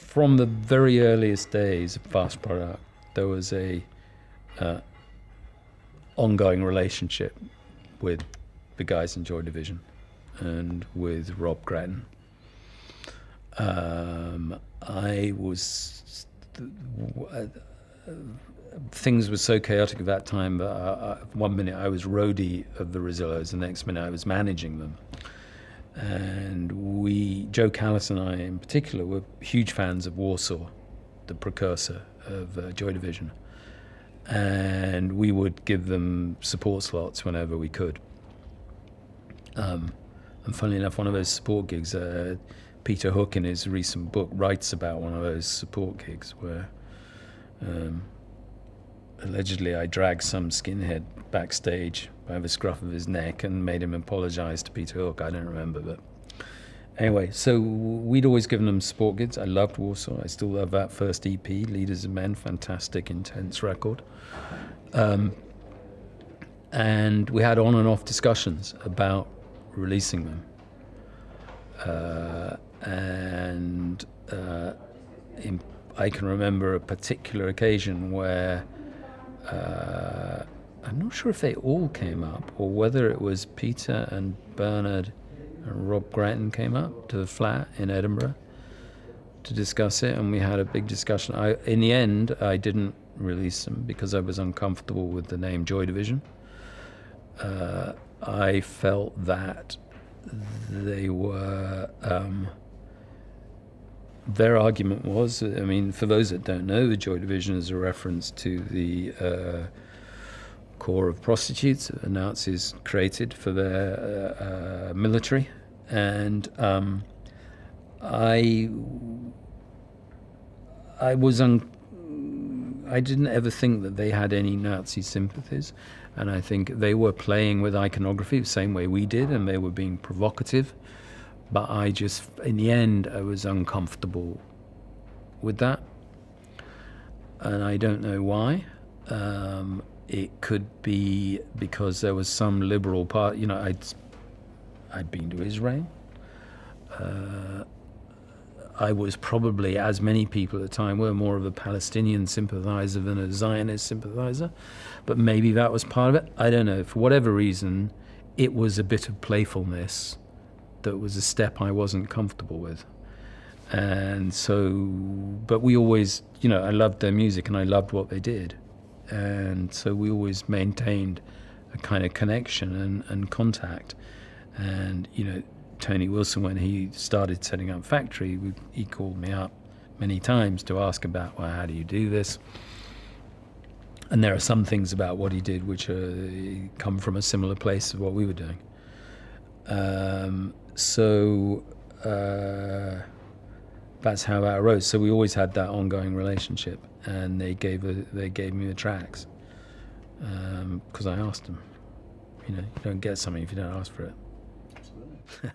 from the very earliest days of Fast Product, there was a ongoing relationship with the guys in Joy Division and with Rob Gretton. Things were so chaotic at that time that one minute I was roadie of the Rezillos, the next minute I was managing them. And Joe Callis and I in particular, were huge fans of Warsaw, the precursor of Joy Division. And we would give them support slots whenever we could. And funnily enough, one of those support gigs, Peter Hook in his recent book writes about one of those support gigs where allegedly I dragged some skinhead backstage by the scruff of his neck and made him apologize to Peter Hook. I don't remember, but anyway, so we'd always given them support gigs. I loved Warsaw. I still love that first EP, Leaders of Men, fantastic, intense record. And we had on and off discussions about releasing them. I can remember a particular occasion where I'm not sure if they all came up or whether it was Peter and Bernard and Rob Gretton came up to the flat in Edinburgh to discuss it, and we had a big discussion. In the end, I didn't release them because I was uncomfortable with the name Joy Division. I felt that they were... their argument was, I mean, for those that don't know, the Joy Division is a reference to the corps of prostitutes that the Nazis created for their military. And I didn't ever think that they had any Nazi sympathies, and I think they were playing with iconography the same way we did, and they were being provocative. But in the end, I was uncomfortable with that. And I don't know why. It could be because there was some liberal part, I'd been to Israel. I was probably, as many people at the time were, more of a Palestinian sympathizer than a Zionist sympathizer. But maybe that was part of it. I don't know. For whatever reason, it was a bit of playfulness that was a step I wasn't comfortable with. And so, but we always, I loved their music and I loved what they did. And so we always maintained a kind of connection and contact. And, Tony Wilson, when he started setting up Factory, he called me up many times to ask about, well, how do you do this? And there are some things about what he did which come from a similar place to what we were doing. So that's how that arose. So we always had that ongoing relationship, and they gave me the tracks because I asked them. You don't get something if you don't ask for it. Absolutely.